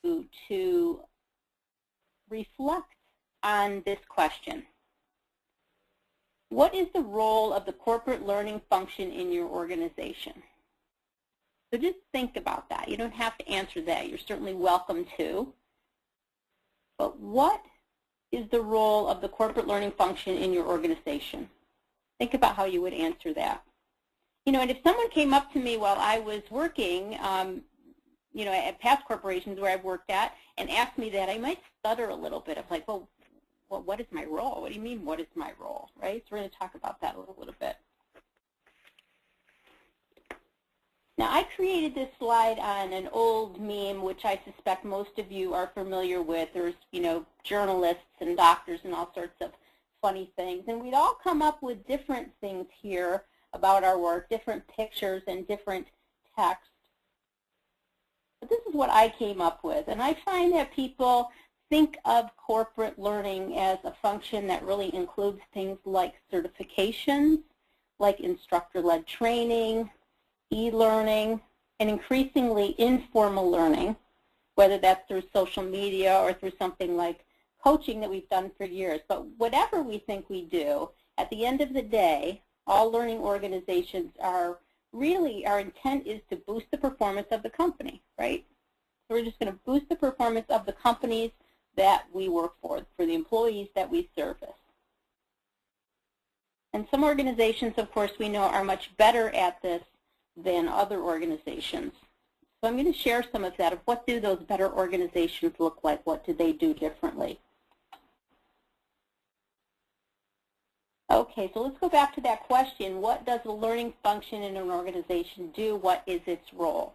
you to reflect on this question. What is the role of the corporate learning function in your organization? So just think about that. You don't have to answer that. You're certainly welcome to. But what is the role of the corporate learning function in your organization? Think about how you would answer that. You know, and if someone came up to me while I was working, you know, at past corporations where I've worked at and asked me that, I might stutter a little bit of like, well, what is my role? What do you mean, what is my role, right? So we're going to talk about that a little bit. Now, I created this slide on an old meme, which I suspect most of you are familiar with. There's, you know, journalists and doctors and all sorts of funny things. And we'd all come up with different things here about our work, different pictures and different text. But this is what I came up with. And I find that people think of corporate learning as a function that really includes things like certifications, like instructor-led training, e-learning, and increasingly informal learning, whether that's through social media or through something like coaching that we've done for years. But whatever we think we do, at the end of the day, all learning organizations are really, our intent is to boost the performance of the company, right? So we're just going to boost the performance of the companies that we work for the employees that we service. And some organizations, of course, we know are much better at this than other organizations. So I'm going to share some of that of what do those better organizations look like, what do they do differently. Okay, so let's go back to that question. What does the learning function in an organization do? What is its role?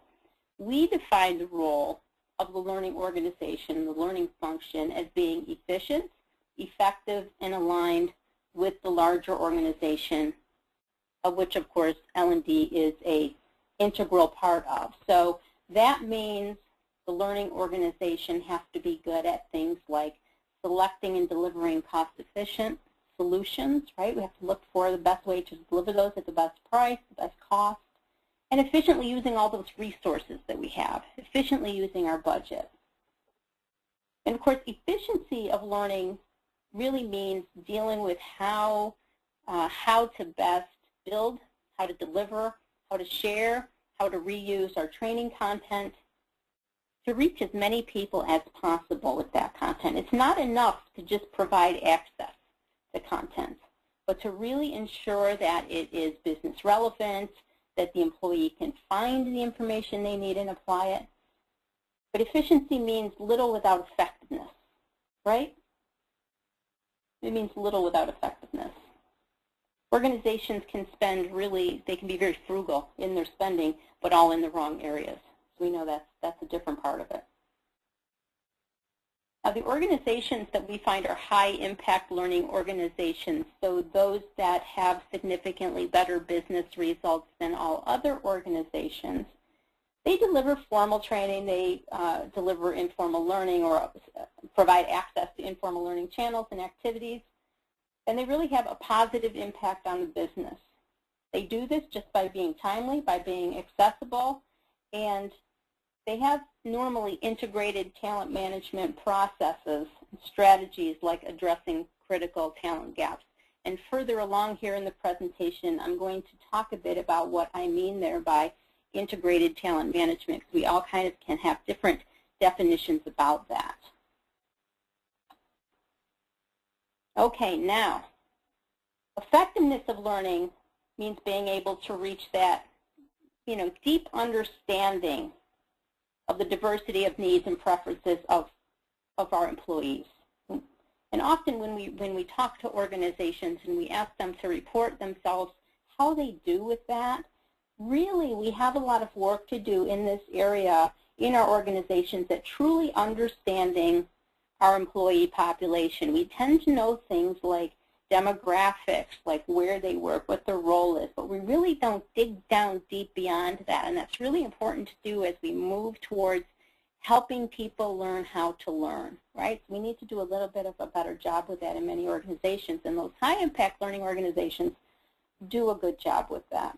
We define the role of the learning organization, the learning function, as being efficient, effective, and aligned with the larger organization, of which, of course, L&D is an integral part of. So that means the learning organization has to be good at things like selecting and delivering cost-efficient solutions, right? We have to look for the best way to deliver those at the best price, the best cost, and efficiently using all those resources that we have, efficiently using our budget. And of course, efficiency of learning really means dealing with how to best build, how to deliver, how to share, how to reuse our training content to reach as many people as possible with that content. It's not enough to just provide access to content, but to really ensure that it is business relevant, that the employee can find the information they need and apply it. But efficiency means little without effectiveness, right? It means little without effectiveness. Organizations can spend really, they can be very frugal in their spending, but all in the wrong areas. So we know that's a different part of it. Now, the organizations that we find are high-impact learning organizations, so those that have significantly better business results than all other organizations, they deliver formal training, they deliver informal learning or provide access to informal learning channels and activities, and they really have a positive impact on the business. They do this just by being timely, by being accessible, and they have normally integrated talent management processes and strategies like addressing critical talent gaps. And further along here in the presentation, I'm going to talk a bit about what I mean there by integrated talent management, because we all kind of can have different definitions about that. Okay, now, effectiveness of learning means being able to reach that, deep understanding of the diversity of needs and preferences of our employees. And often when we talk to organizations and we ask them to report themselves, how they do with that, really we have a lot of work to do in this area in our organizations at truly understanding our employee population. We tend to know things like demographics, like where they work, what their role is, but we really don't dig down deep beyond that, and that's really important to do as we move towards helping people learn how to learn, right? So we need to do a little bit of a better job with that in many organizations, and those high-impact learning organizations do a good job with that.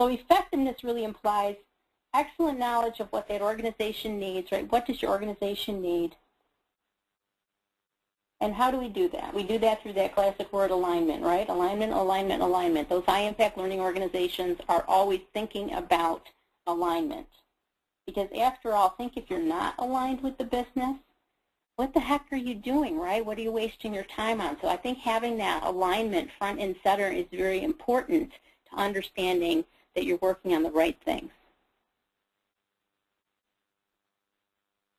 So effectiveness really implies excellent knowledge of what that organization needs, right? What does your organization need? And how do we do that? We do that through that classic word alignment, right? Alignment, alignment, alignment. Those high-impact learning organizations are always thinking about alignment. Because after all, think if you're not aligned with the business, what the heck are you doing, right? What are you wasting your time on? So I think having that alignment front and center is very important to understanding that you're working on the right things.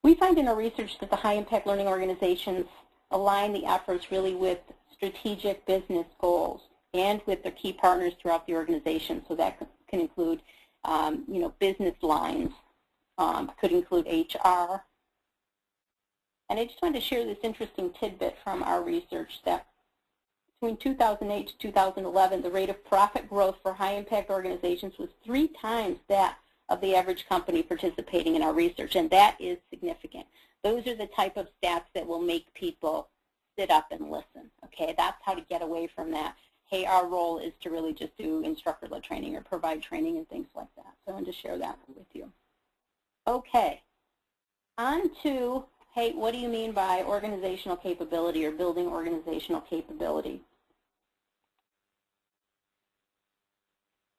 We find in our research that the high-impact learning organizations align the efforts really with strategic business goals and with their key partners throughout the organization. So that can include, business lines, could include HR. And I just wanted to share this interesting tidbit from our research that between 2008 to 2011, the rate of profit growth for high-impact organizations was 3 times that of the average company participating in our research, and that is significant. Those are the type of stats that will make people sit up and listen, okay? That's how to get away from that. Hey, our role is to really just do instructor-led training or provide training and things like that. So I wanted to share that with you. Okay, on to, hey, what do you mean by organizational capability or building organizational capability?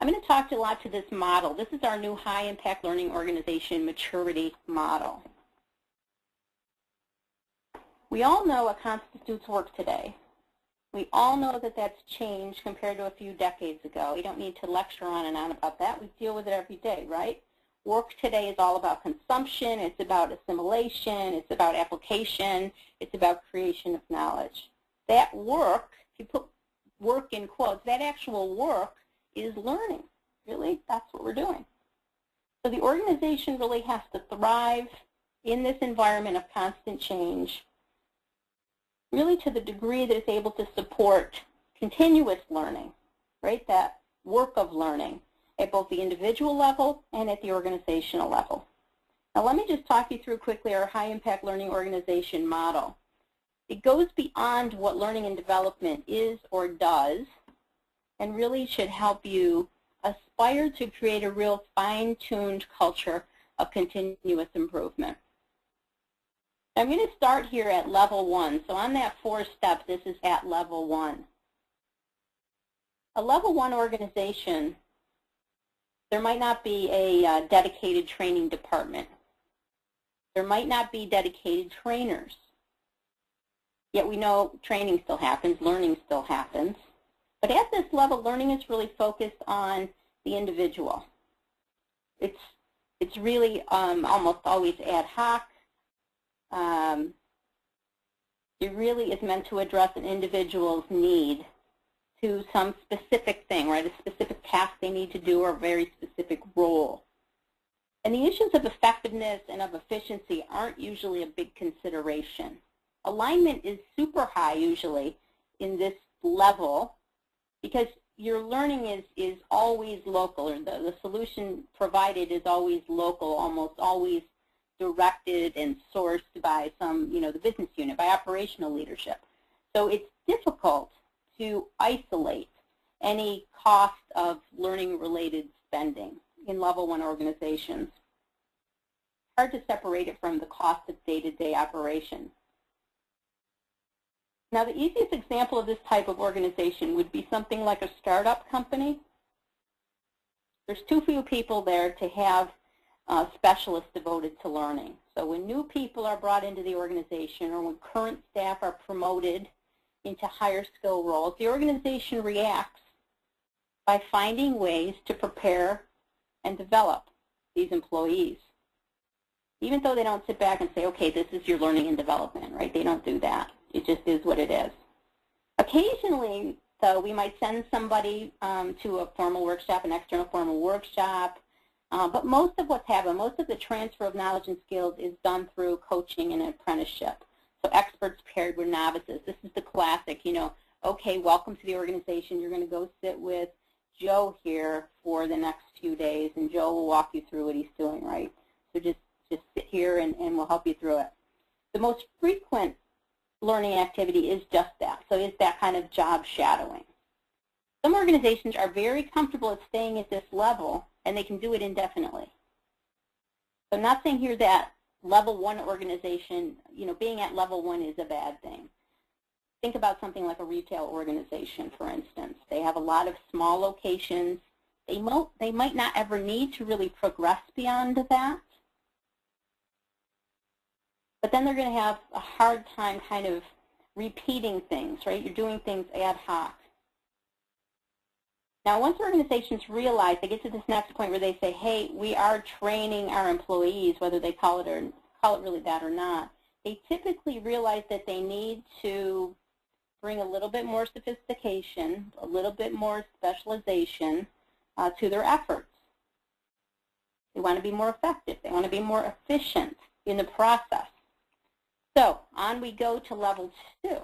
I'm going to talk a lot to this model. This is our new high-impact learning organization maturity model. We all know what constitutes work today. We all know that that's changed compared to a few decades ago. We don't need to lecture on and on about that. We deal with it every day, right? Work today is all about consumption. It's about assimilation. It's about application. It's about creation of knowledge. That work, if you put work in quotes, that actual work is learning. Really, that's what we're doing. So the organization really has to thrive in this environment of constant change, really to the degree that it's able to support continuous learning, right? That work of learning at both the individual level and at the organizational level. Now let me just talk you through quickly our high-impact learning organization model. It goes beyond what learning and development is or does, and really should help you aspire to create a real fine-tuned culture of continuous improvement. I'm going to start here at level 1. So on that 4 steps, this is at level 1. A level 1 organization, there might not be a dedicated training department. There might not be dedicated trainers. Yet we know training still happens, learning still happens. But at this level, learning is really focused on the individual. It's really almost always ad hoc. It really is meant to address an individual's need to some specific thing, right? A specific task they need to do or a very specific role. And the issues of effectiveness and of efficiency aren't usually a big consideration. Alignment is super high usually in this level because your learning is always local, or the solution provided is always local, almost always directed and sourced by some, the business unit, by operational leadership. So it's difficult to isolate any cost of learning-related spending in level 1 organizations. It's hard to separate it from the cost of day-to-day operations. Now, the easiest example of this type of organization would be something like a startup company. There's too few people there to have specialists devoted to learning. So when new people are brought into the organization or when current staff are promoted into higher skill roles, the organization reacts by finding ways to prepare and develop these employees. Even though they don't sit back and say, okay, this is your learning and development, right? They don't do that. It just is what it is. Occasionally, though, we might send somebody to a formal workshop, an external formal workshop, but most of what's happened, most of the transfer of knowledge and skills is done through coaching and apprenticeship. So experts paired with novices. This is the classic, okay, welcome to the organization. You're going to go sit with Joe here for the next few days, and Joe will walk you through what he's doing, right? So just sit here and we'll help you through it. The most frequent learning activity is just that. So it's that kind of job shadowing. Some organizations are very comfortable at staying at this level, and they can do it indefinitely. So I'm not saying here that level 1 organization, being at level 1 is a bad thing. Think about something like a retail organization, for instance. They have a lot of small locations. They might not ever need to really progress beyond that. But then they're going to have a hard time kind of repeating things, right? You're doing things ad hoc. Now, once organizations realize, they get to this next point where they say, hey, we are training our employees, whether they call it really that or not, they typically realize that they need to bring a little bit more sophistication, a little bit more specialization to their efforts. They want to be more effective. They want to be more efficient in the process. So on we go to level 2.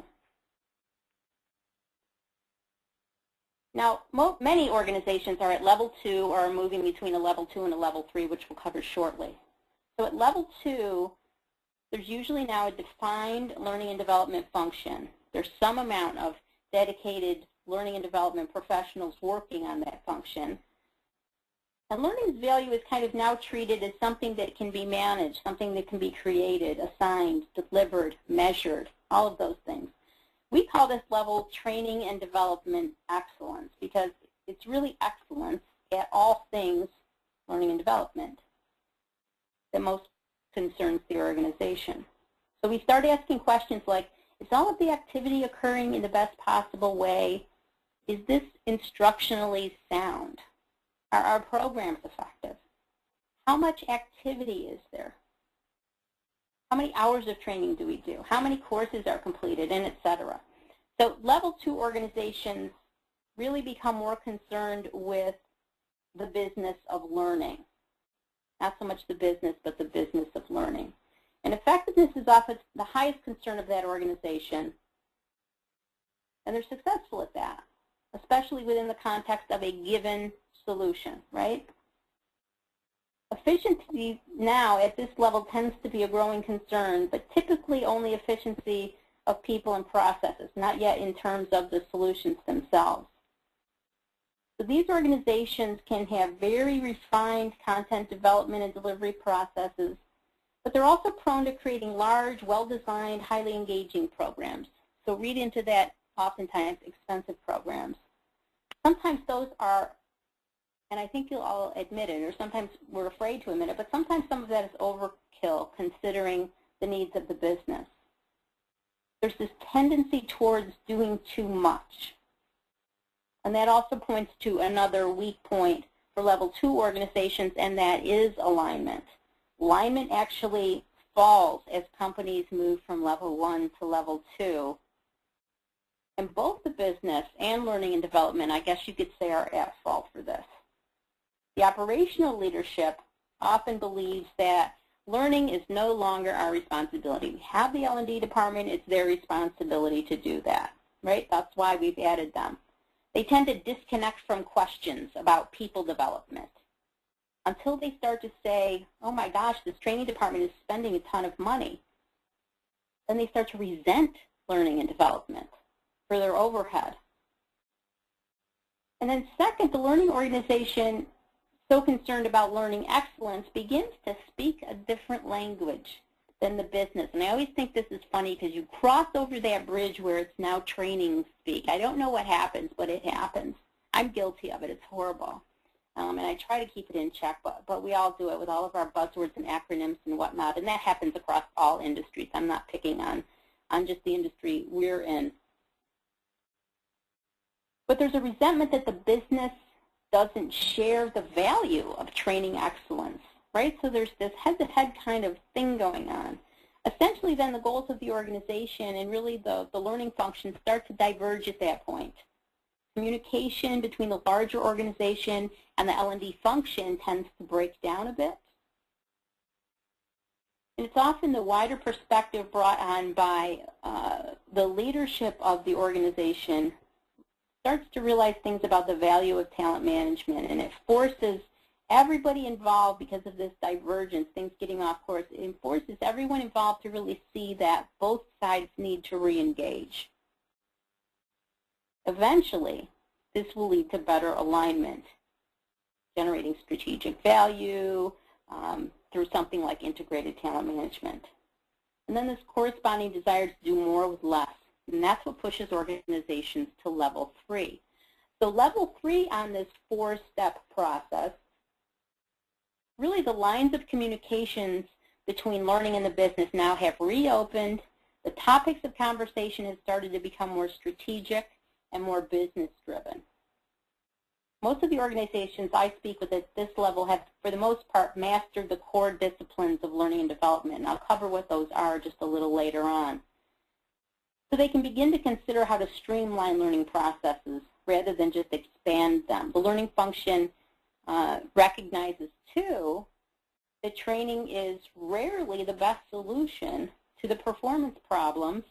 Now, many organizations are at level 2 or are moving between a level 2 and a level 3, which we'll cover shortly. So at level 2, there's usually now a defined learning and development function. There's some amount of dedicated learning and development professionals working on that function. And learning's value is kind of now treated as something that can be managed, something that can be created, assigned, delivered, measured, all of those things. We call this level training and development excellence because it's really excellence at all things learning and development that most concerns the organization. So we start asking questions like, is all of the activity occurring in the best possible way? Is this instructionally sound? Are our programs effective? How much activity is there? How many hours of training do we do? How many courses are completed, and et cetera? So level 2 organizations really become more concerned with the business of learning. Not so much the business, but the business of learning. And effectiveness is often the highest concern of that organization, and they're successful at that, especially within the context of a given solution, right? Efficiency now at this level tends to be a growing concern, but typically only efficiency of people and processes, not yet in terms of the solutions themselves. So these organizations can have very refined content development and delivery processes, but they're also prone to creating large, well-designed, highly engaging programs. So read into that, oftentimes expensive programs. Sometimes those are, and I think you'll all admit it, or sometimes we're afraid to admit it, but sometimes some of that is overkill considering the needs of the business. There's this tendency towards doing too much. And that also points to another weak point for level 2 organizations, and that is alignment. Alignment actually falls as companies move from level 1 to level 2. And both the business and learning and development, I guess you could say, are at fault for this. The operational leadership often believes that learning is no longer our responsibility. We have the L&D department, it's their responsibility to do that, right? That's why we've added them. They tend to disconnect from questions about people development until they start to say, oh my gosh, this training department is spending a ton of money. Then they start to resent learning and development for their overhead. And then second, the learning organization, so concerned about learning excellence, begins to speak a different language than the business. And I always think this is funny because you cross over that bridge where it's now training speak. I don't know what happens, but it happens. I'm guilty of it. It's horrible. And I try to keep it in check, but we all do it with all of our buzzwords and acronyms and whatnot, and that happens across all industries. I'm not picking on just the industry we're in. But there's a resentment that the business doesn't share the value of training excellence, right? So there's this head-to-head kind of thing going on. Essentially, then the goals of the organization and really the learning functions start to diverge at that point. Communication between the larger organization and the L&D function tends to break down a bit. And it's often the wider perspective brought on by the leadership of the organization starts to realize things about the value of talent management, and it forces everybody involved, because of this divergence, things getting off course, it forces everyone involved to really see that both sides need to re-engage. Eventually, this will lead to better alignment, generating strategic value, through something like integrated talent management. And then this corresponding desire to do more with less. And that's what pushes organizations to level 3. So level 3 on this 4-step process, really the lines of communications between learning and the business now have reopened. The topics of conversation have started to become more strategic and more business-driven. Most of the organizations I speak with at this level have, for the most part, mastered the core disciplines of learning and development. And I'll cover what those are just a little later on. So they can begin to consider how to streamline learning processes rather than just expand them. The learning function recognizes, too, that training is rarely the best solution to the performance problems.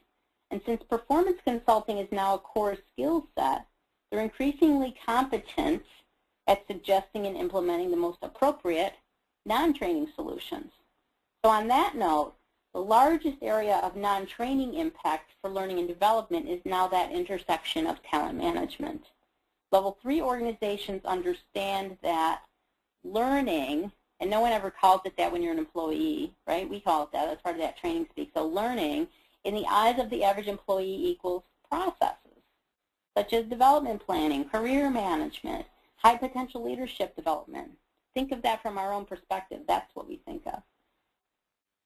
And since performance consulting is now a core skill set, they're increasingly competent at suggesting and implementing the most appropriate non-training solutions. So on that note, the largest area of non-training impact for learning and development is now that intersection of talent management. Level 3 organizations understand that learning, and no one ever calls it that when you're an employee, right? We call it that. That's part of that training speak. So learning, in the eyes of the average employee, equals processes, such as development planning, career management, high potential leadership development. Think of that from our own perspective. That's what we think of.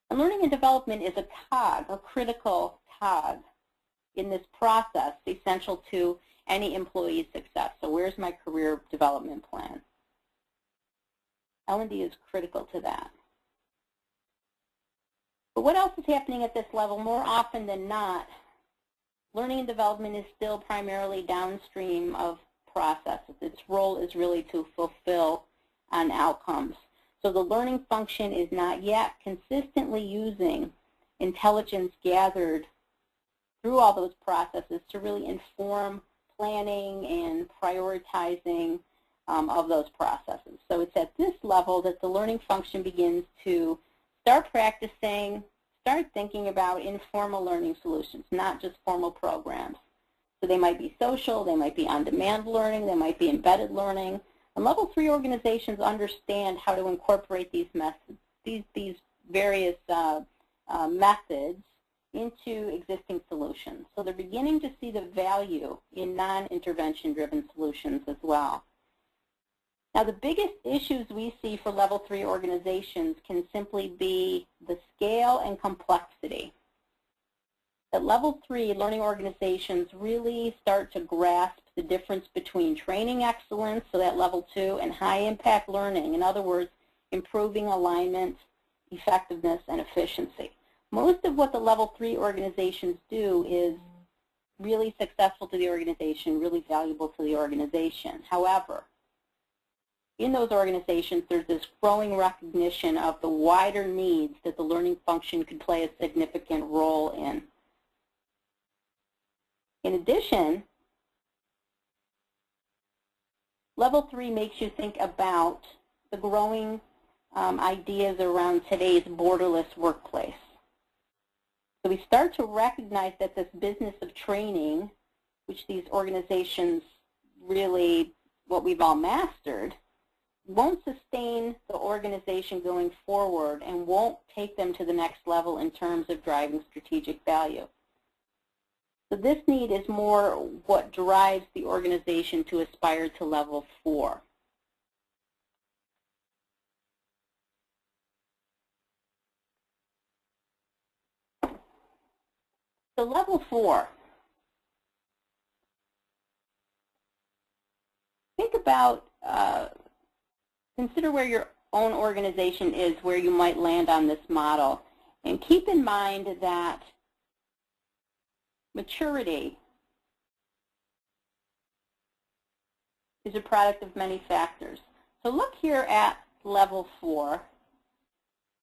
And learning and development is a cog, a critical cog in this process, essential to any employee's success. So where's my career development plan? L&D is critical to that. But what else is happening at this level? More often than not, learning and development is still primarily downstream of processes. Its role is really to fulfill on outcomes. So the learning function is not yet consistently using intelligence gathered through all those processes to really inform planning and prioritizing of those processes. So it's at this level that the learning function begins to start practicing, start thinking about informal learning solutions, not just formal programs. So they might be social, they might be on-demand learning, they might be embedded learning. And level 3 organizations understand how to incorporate these methods, these various methods into existing solutions. So they're beginning to see the value in non-intervention driven solutions as well. Now the biggest issues we see for level 3 organizations can simply be the scale and complexity. At level 3, learning organizations really start to grasp the difference between training excellence, so that level 2, and high impact learning. In other words, improving alignment, effectiveness, and efficiency. Most of what the level 3 organizations do is really successful to the organization, really valuable to the organization. However, in those organizations, there's this growing recognition of the wider needs that the learning function could play a significant role in. In addition, level 3 makes you think about the growing ideas around today's borderless workplace. So we start to recognize that this business of training, which these organizations really, what we've all mastered, won't sustain the organization going forward and won't take them to the next level in terms of driving strategic value. So this need is more what drives the organization to aspire to level 4. So level 4, think about, consider where your own organization is, where you might land on this model. And keep in mind that maturity is a product of many factors. So look here at level 4,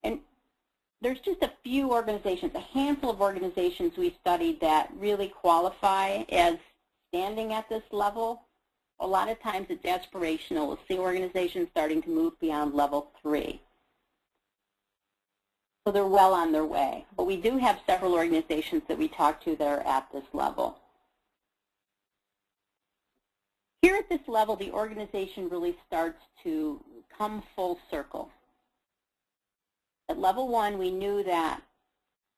and there's just a few organizations, a handful of organizations we studied that really qualify as standing at this level. A lot of times it's aspirational. We'll see organizations starting to move beyond level 3. So they're well on their way. But we do have several organizations that we talk to that are at this level. Here at this level, the organization really starts to come full circle. At level 1, we knew that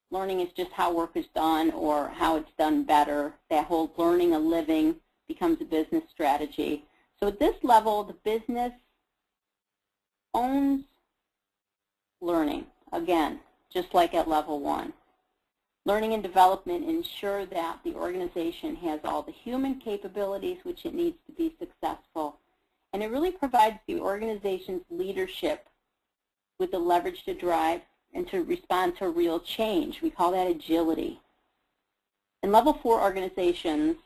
learning is just how work is done or how it's done better. That whole learning a living becomes a business strategy. So at this level, the business owns learning, again, just like at level 1. Learning and development ensure that the organization has all the human capabilities which it needs to be successful. And it really provides the organization's leadership with the leverage to drive and to respond to real change. We call that agility. In level 4 organizations,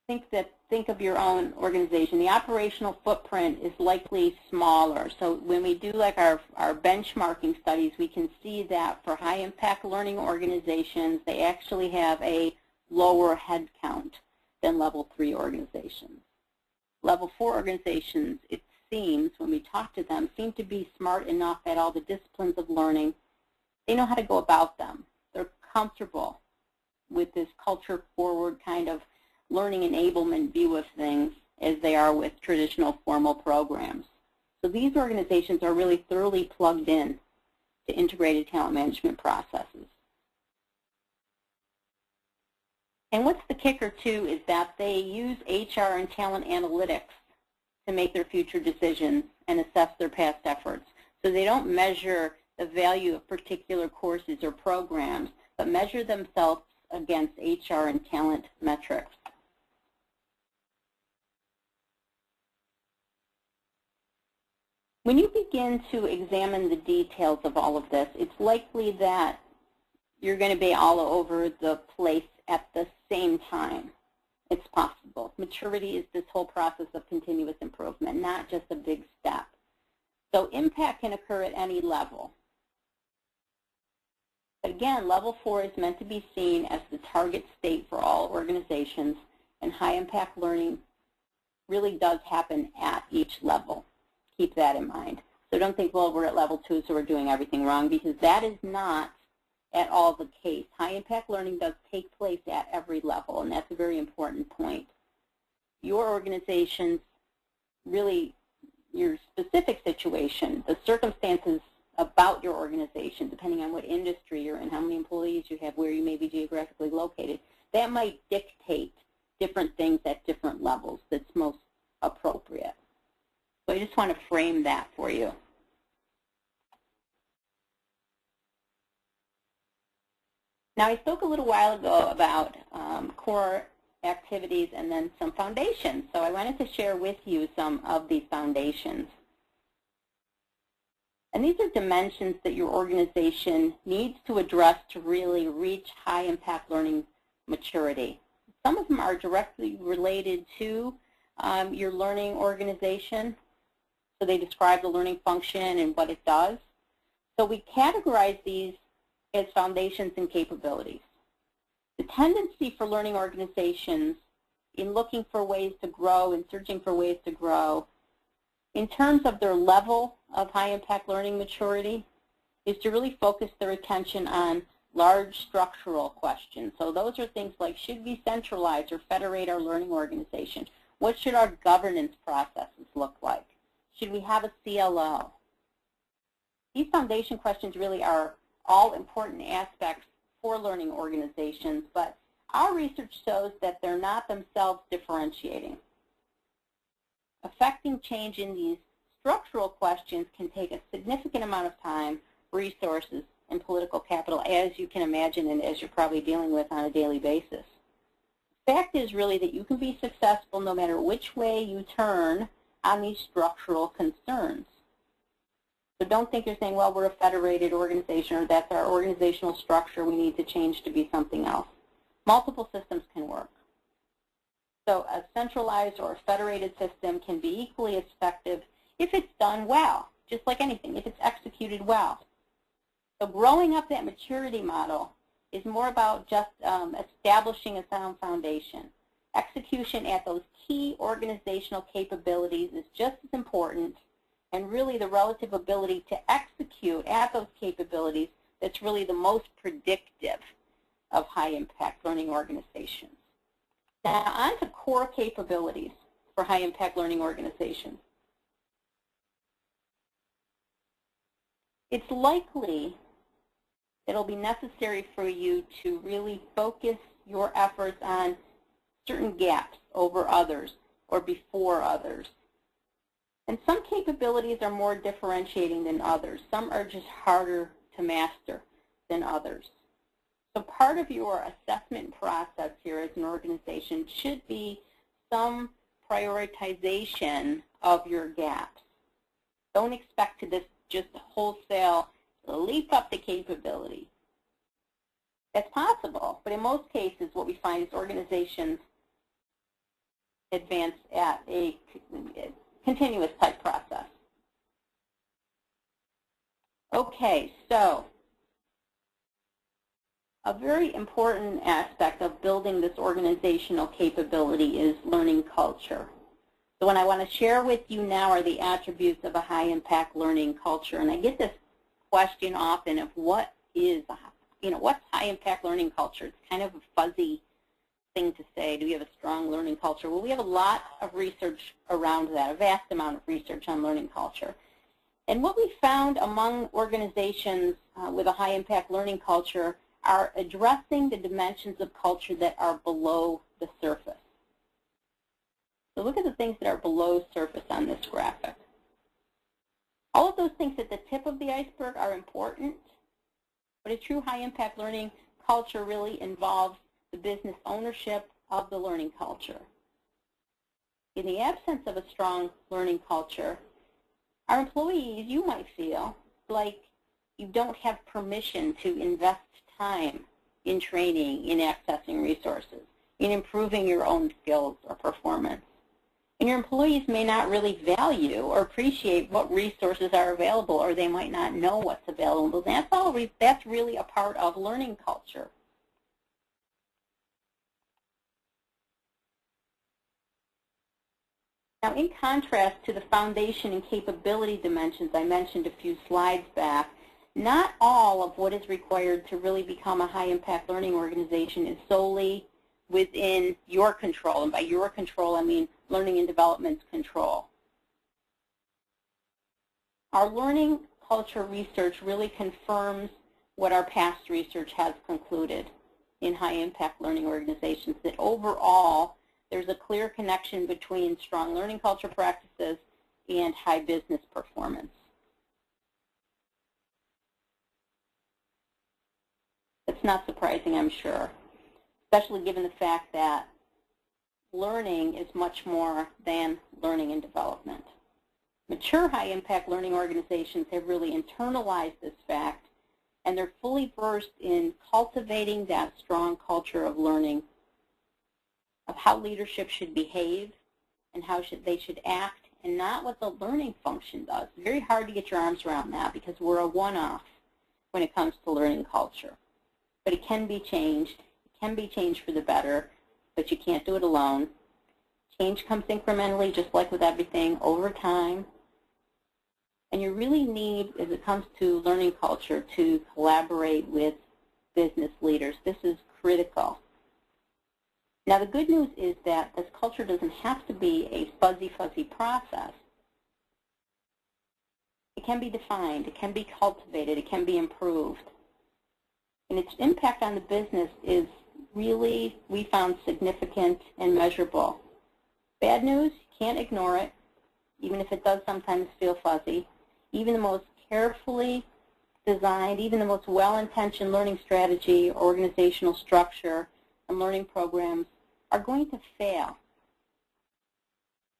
think of your own organization. The operational footprint is likely smaller. So when we do like our benchmarking studies, we can see that for high impact learning organizations, they actually have a lower head count than level 3 organizations. Level 4 organizations, it seems, when we talk to them, seem to be smart enough at all the disciplines of learning. They know how to go about them. They're comfortable with this culture forward kind of learning enablement view of things as they are with traditional formal programs. So these organizations are really thoroughly plugged in to integrated talent management processes. And what's the kicker too is that they use HR and talent analytics to make their future decisions and assess their past efforts. So they don't measure the value of particular courses or programs, but measure themselves against HR and talent metrics. When you begin to examine the details of all of this, it's likely that you're going to be all over the place at the same time. It's possible. Maturity is this whole process of continuous improvement, not just a big step. So impact can occur at any level. But again, level 4 is meant to be seen as the target state for all organizations, and high impact learning really does happen at each level. Keep that in mind. So don't think, well, we're at level 2, so we're doing everything wrong, because that is not at all the case. High impact learning does take place at every level, and that's a very important point. Your organization's really, your specific situation, the circumstances about your organization, depending on what industry you're in, how many employees you have, where you may be geographically located, that might dictate different things at different levels that's most appropriate. So I just want to frame that for you. Now, I spoke a little while ago about core activities and then some foundations. So I wanted to share with you some of these foundations. And these are dimensions that your organization needs to address to really reach high impact learning maturity. Some of them are directly related to your learning organization. So they describe the learning function and what it does. So we categorize these as foundations and capabilities. The tendency for learning organizations in looking for ways to grow and searching for ways to grow in terms of their level of high impact learning maturity is to really focus their attention on large structural questions. So those are things like, should we centralize or federate our learning organization? What should our governance processes look like? Should we have a CLO? These foundation questions really are all important aspects for learning organizations, but our research shows that they're not themselves differentiating. Affecting change in these structural questions can take a significant amount of time, resources, and political capital, as you can imagine and as you're probably dealing with on a daily basis. The fact is really that you can be successful no matter which way you turn on these structural concerns. So don't think you're saying, well, we're a federated organization, or that's our organizational structure, we need to change to be something else. Multiple systems can work. So a centralized or a federated system can be equally effective if it's done well, just like anything, if it's executed well. So growing up that maturity model is more about just establishing a sound foundation. Execution at those key organizational capabilities is just as important, and really the relative ability to execute at those capabilities that's really the most predictive of high-impact learning organizations. Now, on to core capabilities for high-impact learning organizations. it's likely it'll be necessary for you to really focus your efforts on certain gaps over others or before others. And some capabilities are more differentiating than others. Some are just harder to master than others. So part of your assessment process here as an organization should be some prioritization of your gaps. Don't expect to just wholesale leap up the capability. That's possible, but in most cases what we find is organizations advance at a continuous type process. Okay, so a very important aspect of building this organizational capability is learning culture. So what I want to share with you now are the attributes of a high-impact learning culture. And I get this question often of what is, what's high-impact learning culture? It's kind of a fuzzy thing to say. Do we have a strong learning culture? Well, we have a lot of research around that, a vast amount of research on learning culture. And what we found among organizations with a high-impact learning culture are addressing the dimensions of culture that are below the surface. So look at the things that are below surface on this graphic. All of those things at the tip of the iceberg are important, but a true high-impact learning culture really involves the business ownership of the learning culture. In the absence of a strong learning culture, our employees, you might feel like you don't have permission to invest time in training, in accessing resources, in improving your own skills or performance. And your employees may not really value or appreciate what resources are available, or they might not know what's available. That's really a part of learning culture. Now, in contrast to the foundation and capability dimensions I mentioned a few slides back, not all of what is required to really become a high-impact learning organization is solely within your control. And by your control, I mean learning and development's control. Our learning culture research really confirms what our past research has concluded in high-impact learning organizations, that overall there's a clear connection between strong learning culture practices and high business performance. It's not surprising, I'm sure, especially given the fact that learning is much more than learning and development. Mature high-impact learning organizations have really internalized this fact, and they're fully versed in cultivating that strong culture of learning, of how leadership should behave and how they should act, and not what the learning function does. It's very hard to get your arms around that because we're a one-off when it comes to learning culture. But it can be changed. It can be changed for the better, but you can't do it alone. Change comes incrementally, just like with everything, over time. And you really need, as it comes to learning culture, to collaborate with business leaders. This is critical. Now, the good news is that this culture doesn't have to be a fuzzy process. It can be defined. It can be cultivated. It can be improved. And its impact on the business is really, we found, significant and measurable. Bad news, you can't ignore it, even if it does sometimes feel fuzzy. Even the most carefully designed, even the most well-intentioned learning strategy, organizational structure, and learning programs are going to fail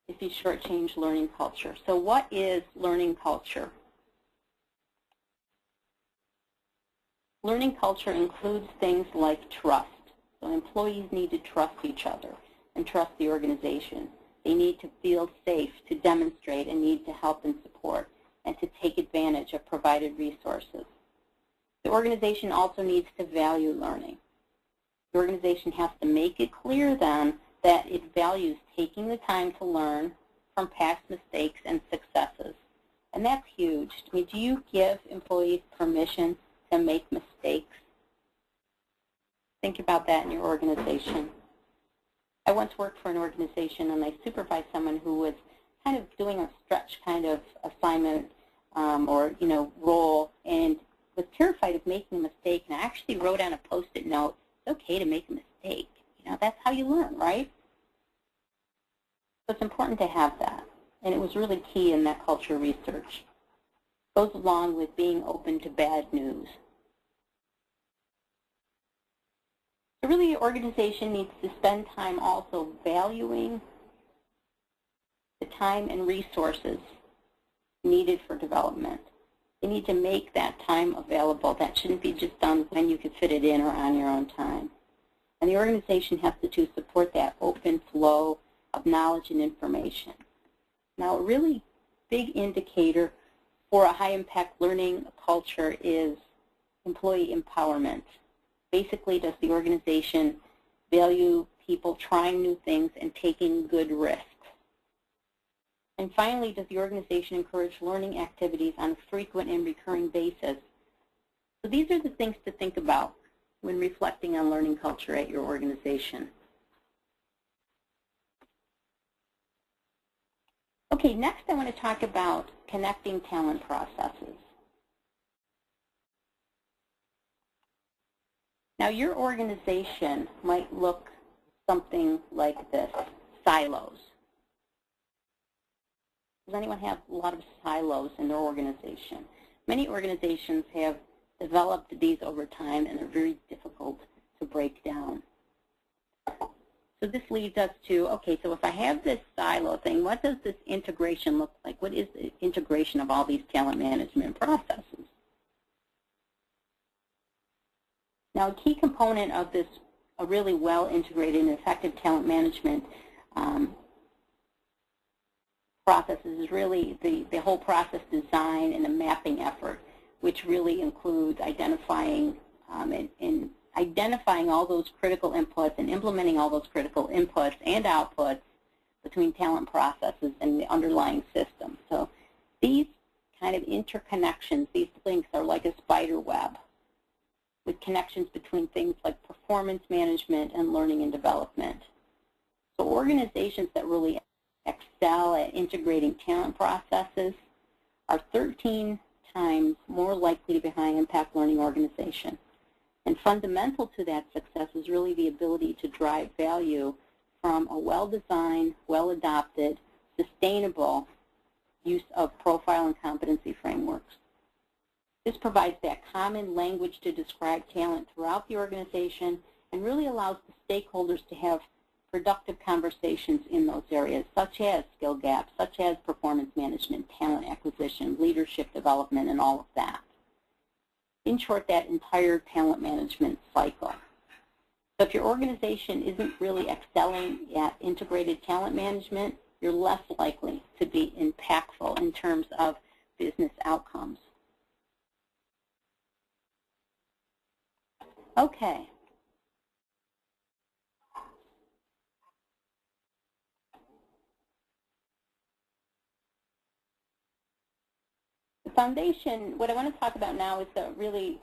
if you shortchange learning culture. So what is learning culture? Learning culture includes things like trust. So employees need to trust each other and trust the organization. They need to feel safe to demonstrate and need to help and support and to take advantage of provided resources. The organization also needs to value learning. The organization has to make it clear then that it values taking the time to learn from past mistakes and successes. And that's huge. I mean, do you give employees permission to make mistakes? Think about that in your organization. I once worked for an organization and I supervised someone who was kind of doing a stretch kind of assignment or role, and terrified of making a mistake, and I actually wrote on a Post-it note, it's okay to make a mistake. You know, that's how you learn, right? So it's important to have that, and it was really key in that culture research. It goes along with being open to bad news. So really, the organization needs to spend time also valuing the time and resources needed for development. They need to make that time available. That shouldn't be just done when you can fit it in or on your own time. And the organization has to support that open flow of knowledge and information. Now, a really big indicator for a high-impact learning culture is employee empowerment. Basically, does the organization value people trying new things and taking good risks? And finally, does the organization encourage learning activities on a frequent and recurring basis? So these are the things to think about when reflecting on learning culture at your organization. Okay, next I want to talk about connecting talent processes. Now, your organization might look something like this, silos. Does anyone have a lot of silos in their organization? Many organizations have developed these over time, and they're very difficult to break down. So this leads us to, okay, so if I have this silo thing, what does this integration look like? What is the integration of all these talent management processes? Now, a key component of this, a really well-integrated and effective talent management processes is really the whole process design and the mapping effort, which really includes identifying and identifying all those critical inputs and implementing all those critical inputs and outputs between talent processes and the underlying system. So these kind of interconnections, these links are like a spider web with connections between things like performance management and learning and development. So organizations that really excel at integrating talent processes are 13 times more likely to be a high-impact learning organization. And fundamental to that success is really the ability to drive value from a well-designed, well-adopted, sustainable use of profile and competency frameworks. This provides that common language to describe talent throughout the organization and really allows the stakeholders to have productive conversations in those areas, such as skill gaps, such as performance management, talent acquisition, leadership development, and all of that. In short, that entire talent management cycle. So if your organization isn't really excelling at integrated talent management, you're less likely to be impactful in terms of business outcomes. Okay. The foundation, what I want to talk about now is the really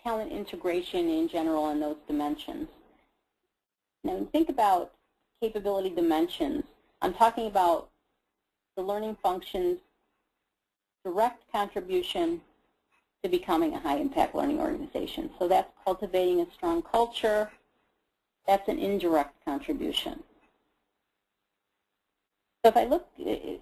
talent integration in general and those dimensions. Now, when you think about capability dimensions, I'm talking about the learning functions' direct contribution to becoming a high-impact learning organization. So that's cultivating a strong culture. That's an indirect contribution. So if I look,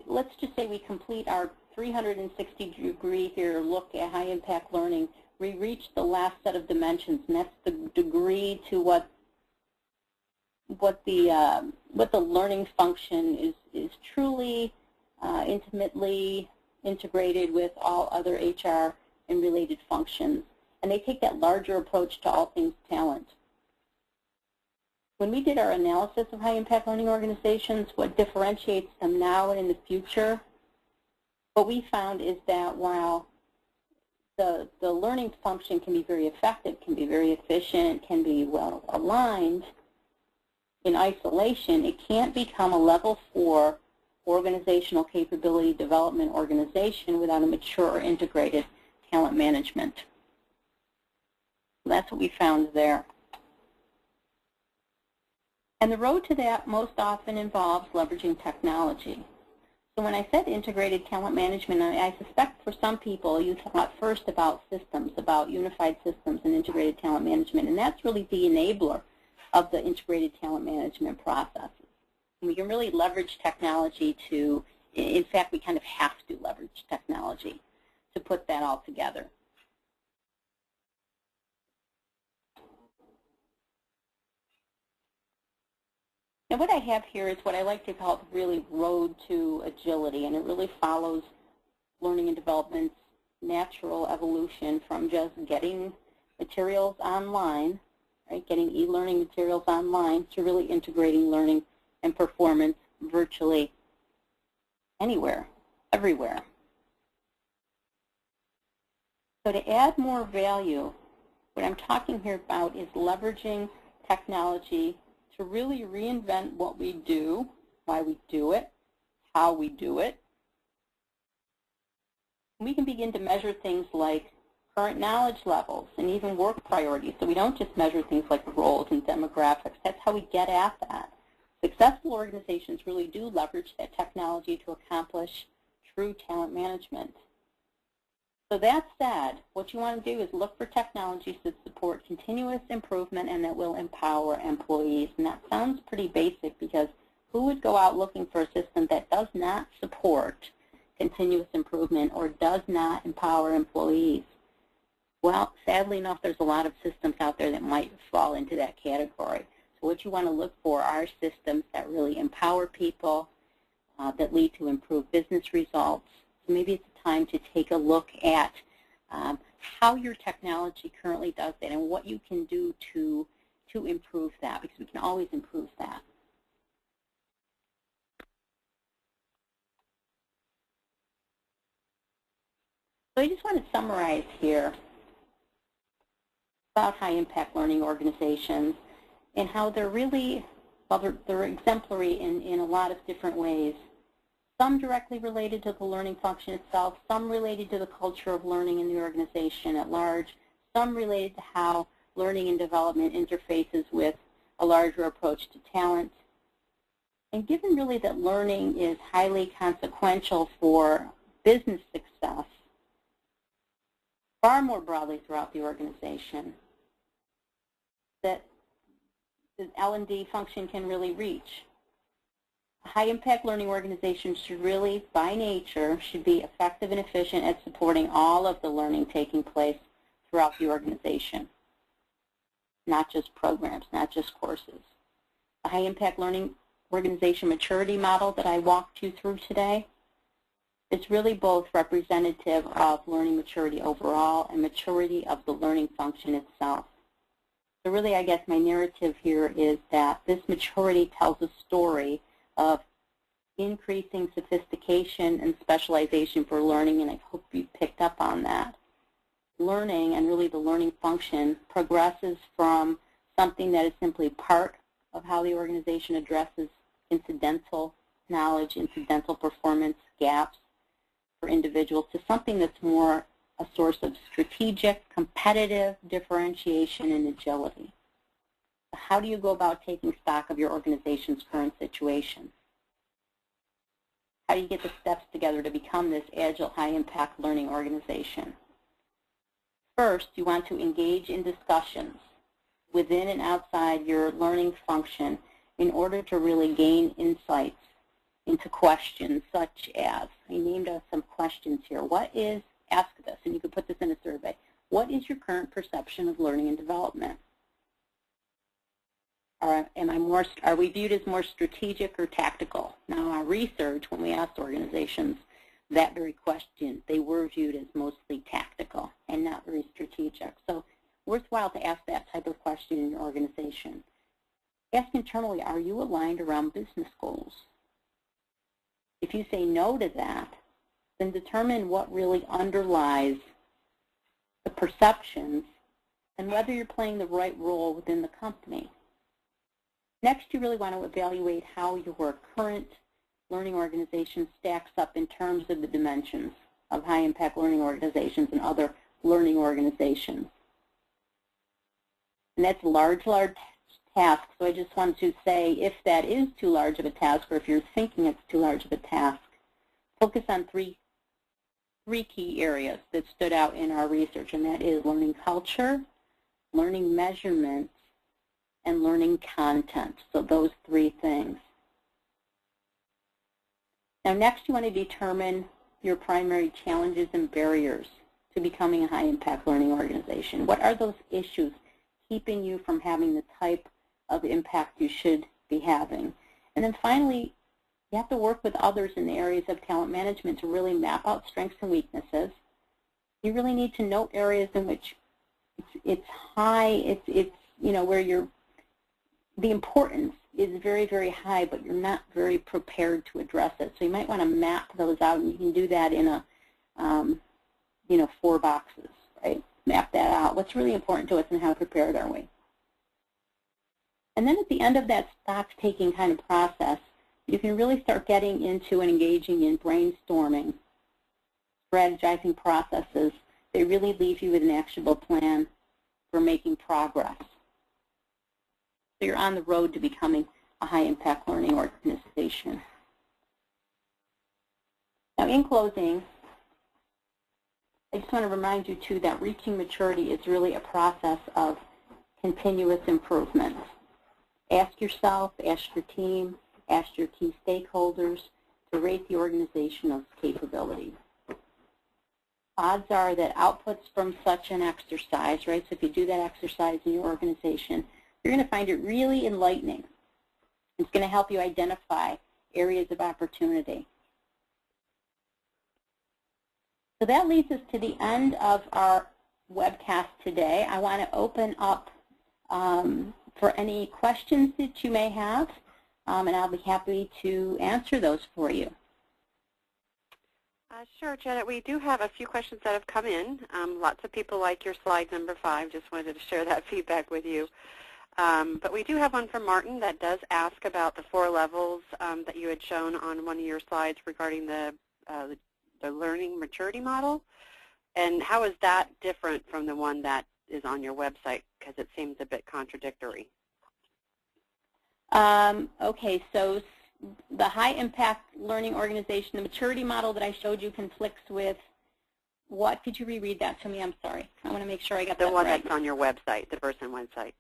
let's just say we complete our 360-degree here look at high-impact learning. We reach the last set of dimensions, and that's the degree to what the learning function is truly intimately integrated with all other HR and related functions. And they take that larger approach to all things talent. When we did our analysis of high-impact learning organizations, what differentiates them now and in the future, what we found is that while the learning function can be very effective, can be very efficient, can be well aligned, in isolation, it can't become a level 4 organizational capability development organization without a mature or integrated talent management. So that's what we found there. And the road to that most often involves leveraging technology. So when I said integrated talent management, I suspect for some people you thought first about systems, about unified systems and integrated talent management, and that's really the enabler of the integrated talent management processes. And we can really leverage technology to, in fact, we kind of have to leverage technology to put that all together. Now what I have here is what I like to call the really road to agility, and it really follows learning and development's natural evolution from just getting materials online, right, getting e-learning materials online, to really integrating learning and performance virtually anywhere, everywhere. So to add more value, what I'm talking here about is leveraging technology to really reinvent what we do, why we do it, how we do it. We can begin to measure things like current knowledge levels and even work priorities. So we don't just measure things like roles and demographics. That's how we get at that. Successful organizations really do leverage that technology to accomplish true talent management. So that said, what you want to do is look for technologies that support continuous improvement and that will empower employees. And that sounds pretty basic, because who would go out looking for a system that does not support continuous improvement or does not empower employees? Well, sadly enough, there's a lot of systems out there that might fall into that category. So what you want to look for are systems that really empower people, that lead to improved business results. So maybe it's time to take a look at how your technology currently does that and what you can do to improve that, because we can always improve that. So I just want to summarize here about high-impact learning organizations and how they're really, well, they're exemplary in a lot of different ways. Some directly related to the learning function itself, some related to the culture of learning in the organization at large, some related to how learning and development interfaces with a larger approach to talent. And given really that learning is highly consequential for business success, far more broadly throughout the organization, that the L&D function can really reach. A high-impact learning organization should really, by nature, should be effective and efficient at supporting all of the learning taking place throughout the organization, not just programs, not just courses. The high-impact learning organization maturity model that I walked you through today is really both representative of learning maturity overall and maturity of the learning function itself. So really, I guess my narrative here is that this maturity tells a story of increasing sophistication and specialization for learning, and I hope you picked up on that. Learning, and really the learning function, progresses from something that is simply part of how the organization addresses incidental knowledge, incidental performance gaps for individuals, to something that's more a source of strategic, competitive differentiation and agility. How do you go about taking stock of your organization's current situation? How do you get the steps together to become this agile, high-impact learning organization? First, you want to engage in discussions within and outside your learning function in order to really gain insights into questions such as, I named out some questions here. Ask this, and you could put this in a survey. What is your current perception of learning and development? Are we viewed as more strategic or tactical? Now, our research, when we asked organizations that very question, they were viewed as mostly tactical and not very strategic. So worthwhile to ask that type of question in your organization. Ask internally, are you aligned around business goals? If you say no to that, then determine what really underlies the perceptions and whether you're playing the right role within the company. Next, you really want to evaluate how your current learning organization stacks up in terms of the dimensions of high-impact learning organizations and other learning organizations. And that's a large task, so I just want to say if that is too large of a task, or if you're thinking it's too large of a task, focus on three key areas that stood out in our research, and that is learning culture, learning measurements, and learning content. So those three things. Now next you want to determine your primary challenges and barriers to becoming a high-impact learning organization. What are those issues keeping you from having the type of impact you should be having? And then finally, you have to work with others in the areas of talent management to really map out strengths and weaknesses. You really need to note areas in which it's high, it's you know, where the importance is very, very high, but you're not very prepared to address it. So you might want to map those out, and you can do that in a, you know, 4 boxes, right? Map that out. What's really important to us and how prepared are we? And then at the end of that stock-taking kind of process, you can really start getting into and engaging in brainstorming, strategizing processes. They really leave you with an actionable plan for making progress. So you're on the road to becoming a high-impact learning organization. Now, in closing, I just want to remind you, too, that reaching maturity is really a process of continuous improvement. Ask yourself, ask your team, ask your key stakeholders to rate the organizational capability. Odds are that outputs from such an exercise, right, so if you do that exercise in your organization, you're going to find it really enlightening. It's going to help you identify areas of opportunity. So that leads us to the end of our webcast today. I want to open up for any questions that you may have, and I'll be happy to answer those for you. Sure, Janet. We do have a few questions that have come in. Lots of people like your slide number 5. Just wanted to share that feedback with you. But we do have one from Martin that does ask about the 4 levels that you had shown on one of your slides regarding the learning maturity model. And how is that different from the one that is on your website? Because it seems a bit contradictory. Okay, so the high-impact learning organization, the maturity model that I showed you conflicts with what? Could you reread that to me? I'm sorry. I want to make sure I got that right. The one that's on your website, the Person website.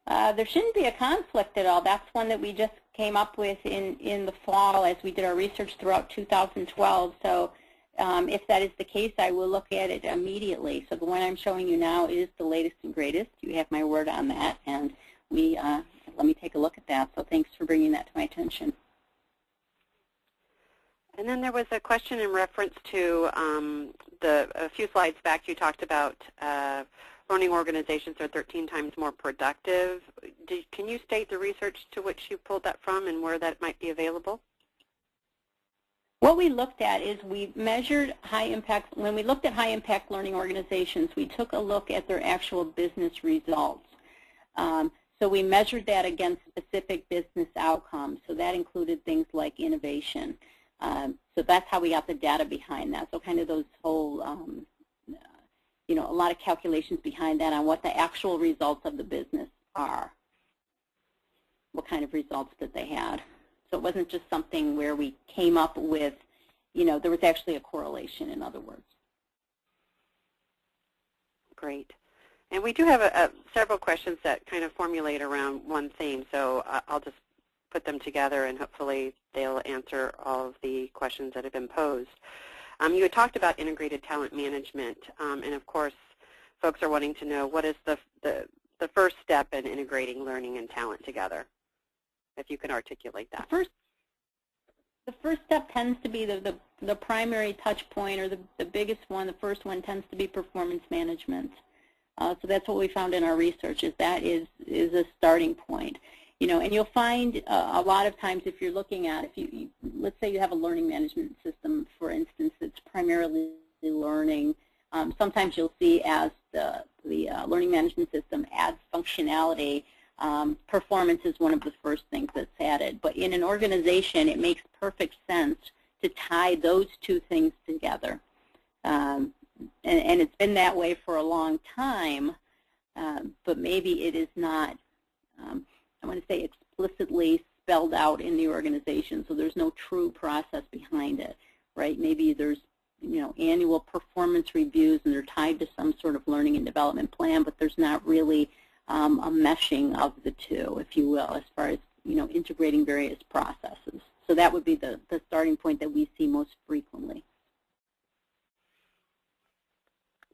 There shouldn't be a conflict at all. That's one that we just came up with in the fall as we did our research throughout 2012. So if that is the case, I will look at it immediately. So the one I'm showing you now is the latest and greatest. You have my word on that, and let me take a look at that. So thanks for bringing that to my attention. And then there was a question in reference to a few slides back. You talked about learning organizations are 13 times more productive. Can you state the research to which you pulled that from and where that might be available? What we looked at is we measured high-impact. When we looked at high-impact learning organizations, we took a look at their actual business results. So we measured that against specific business outcomes. So that included things like innovation. So that's how we got the data behind that. So kind of those whole, you know, a lot of calculations behind that on what the actual results of the business are, what kind of results that they had. So it wasn't just something where we came up with, you know, there was actually a correlation, in other words. Great. And we do have several questions that kind of formulate around one theme, so I'll just put them together and hopefully they'll answer all of the questions that have been posed. You had talked about integrated talent management, and of course folks are wanting to know what is the first step in integrating learning and talent together, if you can articulate that. The first step tends to be the primary touch point, or the biggest one. The first one tends to be performance management. So that's what we found in our research, is that is a starting point. You know, and you'll find a lot of times if you're looking at, if you let's say you have a learning management system, for instance, that's primarily learning. Sometimes you'll see as the learning management system adds functionality, performance is one of the first things that's added. But in an organization, it makes perfect sense to tie those two things together. And it's been that way for a long time, but maybe it is not, I want to say, explicitly spelled out in the organization, so there's no true process behind it, right? Maybe there's annual performance reviews and they're tied to some sort of learning and development plan, but there's not really a meshing of the two, if you will, as far as integrating various processes. So that would be the starting point that we see most frequently.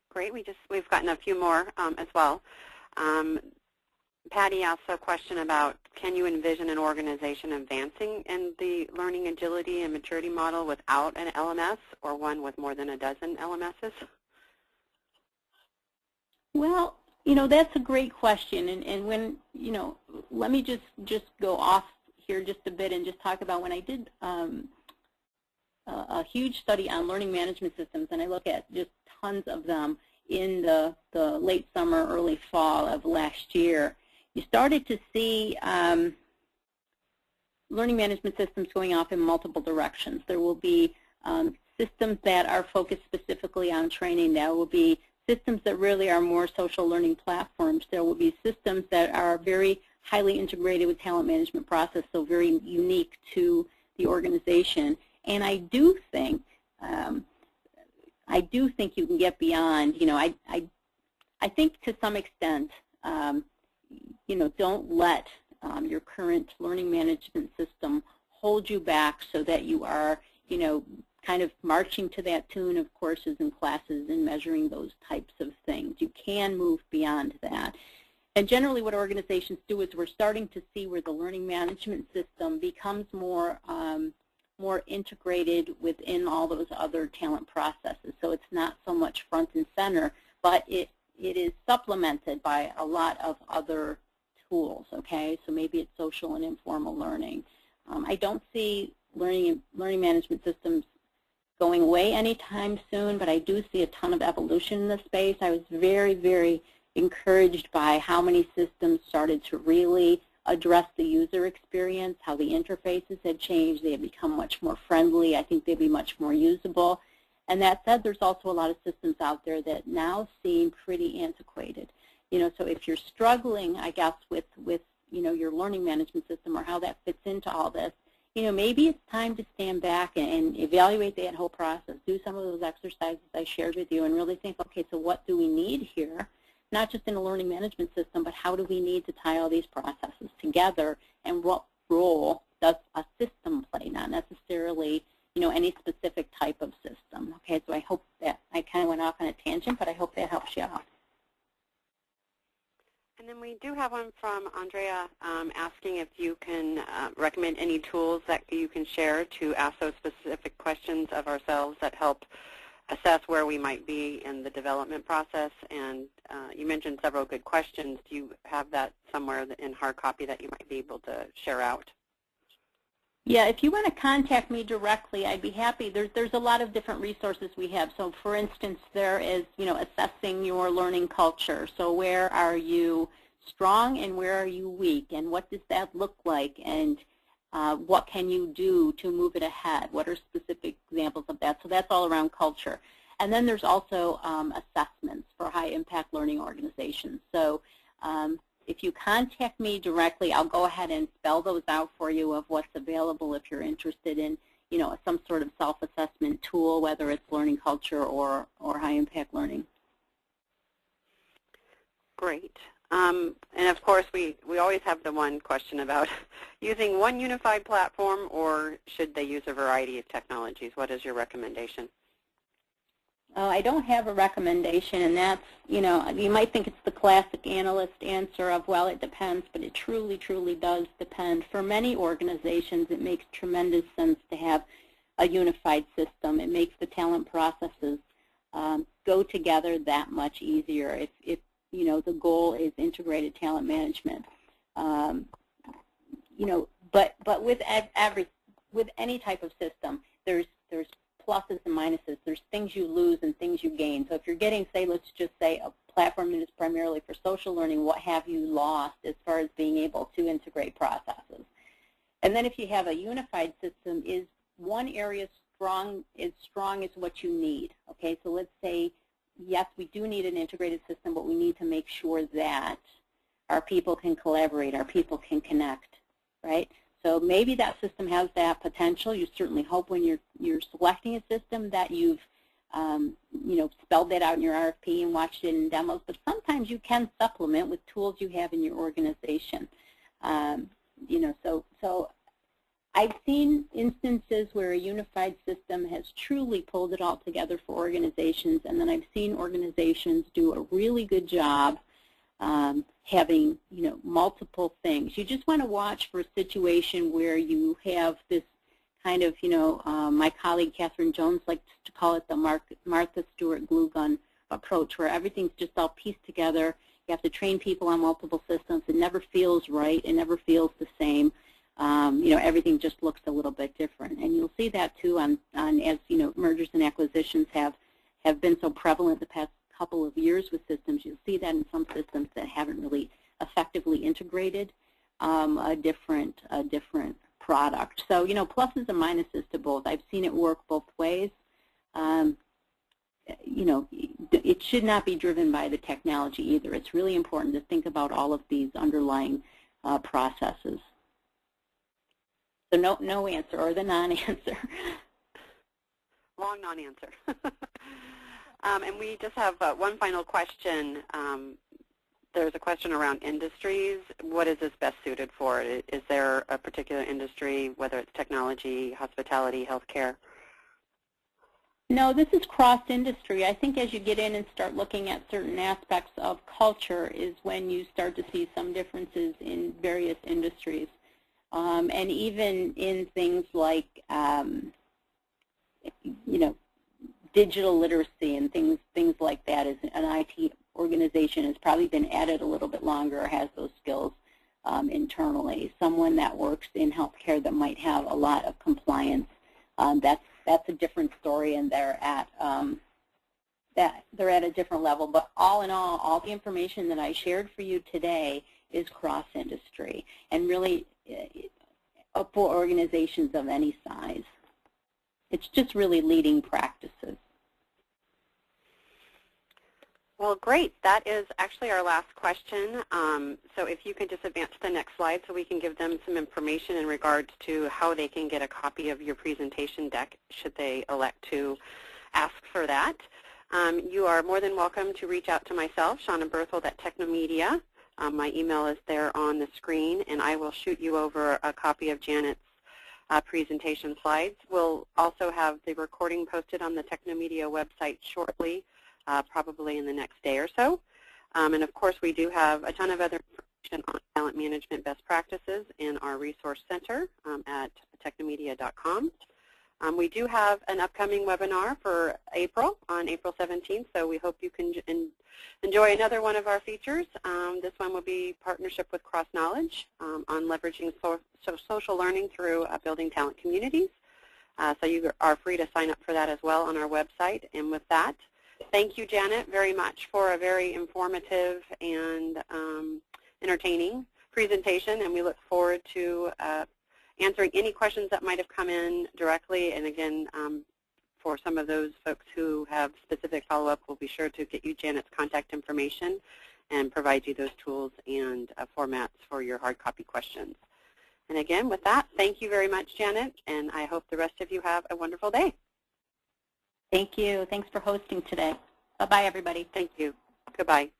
Great. We've gotten a few more as well. Patty asked a question about, can you envision an organization advancing in the learning agility and maturity model without an LMS or one with more than a dozen LMSs? Well, that's a great question. And when, let me just go off here just a bit and just talk about when I did a huge study on learning management systems, and I look at just tons of them in the late summer, early fall of last year. You started to see learning management systems going off in multiple directions. There will be systems that are focused specifically on training. There will be systems that really are more social learning platforms. There will be systems that are very highly integrated with talent management process, so very unique to the organization. And I do think you can get beyond. I think to some extent, don't let your current learning management system hold you back so that you are, kind of marching to that tune of courses and classes and measuring those types of things. You can move beyond that. And generally what organizations do is we're starting to see where the learning management system becomes more integrated within all those other talent processes. So it's not so much front and center, but it is supplemented by a lot of other tools, okay? So maybe it's social and informal learning. I don't see learning management systems going away anytime soon, but I do see a ton of evolution in the space. I was very, very encouraged by how many systems started to really address the user experience, how the interfaces had changed. They had become much more friendly. I think they'd be much more usable. And that said, there's also a lot of systems out there that now seem pretty antiquated. So if you're struggling, I guess, with your learning management system or how that fits into all this, maybe it's time to stand back and evaluate that whole process, do some of those exercises I shared with you, and really think, okay, so what do we need here? Not just in a learning management system, but how do we need to tie all these processes together, and what role does a system play, not necessarily any specific type of system. Okay, so I hope that I kind of went off on a tangent, but I hope that helps you out. And then we do have one from Andrea asking if you can recommend any tools that you can share to ask those specific questions of ourselves that help assess where we might be in the development process. And you mentioned several good questions. Do you have that somewhere in hard copy that you might be able to share out? Yeah, if you want to contact me directly, I'd be happy. There's a lot of different resources we have. So for instance, there is, assessing your learning culture. So where are you strong and where are you weak, and what does that look like, and what can you do to move it ahead? What are specific examples of that? So that's all around culture. And then there's also assessments for high-impact learning organizations. So if you contact me directly, I'll go ahead and spell those out for you of what's available if you're interested in, some sort of self-assessment tool, whether it's learning culture or high-impact learning. Great. And of course, we always have the one question about using one unified platform, or should they use a variety of technologies? What is your recommendation? I don't have a recommendation, and that's, you might think it's the classic analyst answer of, well, it depends, but it truly, truly does depend. For many organizations, it makes tremendous sense to have a unified system. It makes the talent processes go together that much easier if the goal is integrated talent management. But with any type of system, there's pluses and minuses. There's things you lose and things you gain. So if you're getting, let's just say a platform that is primarily for social learning, what have you lost as far as being able to integrate processes? And then if you have a unified system, is one area strong as what you need? Okay, so let's say, yes, we do need an integrated system, but we need to make sure that our people can collaborate, our people can connect, right? So maybe that system has that potential. You certainly hope when you're selecting a system that you've spelled that out in your RFP and watched it in demos, but sometimes you can supplement with tools you have in your organization. So I've seen instances where a unified system has truly pulled it all together for organizations, and then I've seen organizations do a really good job having, multiple things. You just want to watch for a situation where you have this kind of, my colleague Catherine Jones likes to call it the Martha Stewart glue gun approach, where everything's just all pieced together. You have to train people on multiple systems. It never feels right. It never feels the same. Everything just looks a little bit different. And you'll see that too on as, mergers and acquisitions have been so prevalent the past couple of years with systems. You'll see that in some systems that haven't really effectively integrated a different product. So, pluses and minuses to both. I've seen it work both ways. It should not be driven by the technology either. It's really important to think about all of these underlying processes. So no answer, or the non-answer. Long non-answer. And we just have one final question. There's a question around industries. What is this best suited for? Is there a particular industry, whether it's technology, hospitality, healthcare? No, this is cross-industry. I think as you get in and start looking at certain aspects of culture is when you start to see some differences in various industries. And even in things like, digital literacy and things like that, as an IT organization has probably been at it a little bit longer or has those skills internally. Someone that works in healthcare that might have a lot of compliance, that's a different story, and they're at a different level. But all in all the information that I shared for you today is cross-industry and really for organizations of any size. It's just really leading practices. Well, great. That is actually our last question. So if you could just advance to the next slide so we can give them some information in regards to how they can get a copy of your presentation deck should they elect to ask for that. You are more than welcome to reach out to myself, Shauna Berthold at Technomedia. My email is there on the screen, and I will shoot you over a copy of Janet's presentation slides. We'll also have the recording posted on the Technomedia website shortly, probably in the next day or so. And of course, we do have a ton of other information on talent management best practices in our resource center at technomedia.com. We do have an upcoming webinar for April, on April 17th, so we hope you can enjoy another one of our features. This one will be partnership with Cross Knowledge on leveraging social learning through building talent communities. So you are free to sign up for that as well on our website. And with that, thank you, Janet, very much for a very informative and entertaining presentation, and we look forward to answering any questions that might have come in directly. And again, for some of those folks who have specific follow-up, we'll be sure to get you Janet's contact information and provide you those tools and formats for your hard copy questions. And again, with that, thank you very much, Janet, and I hope the rest of you have a wonderful day. Thank you. Thanks for hosting today. Bye-bye, everybody. Thank you. Goodbye.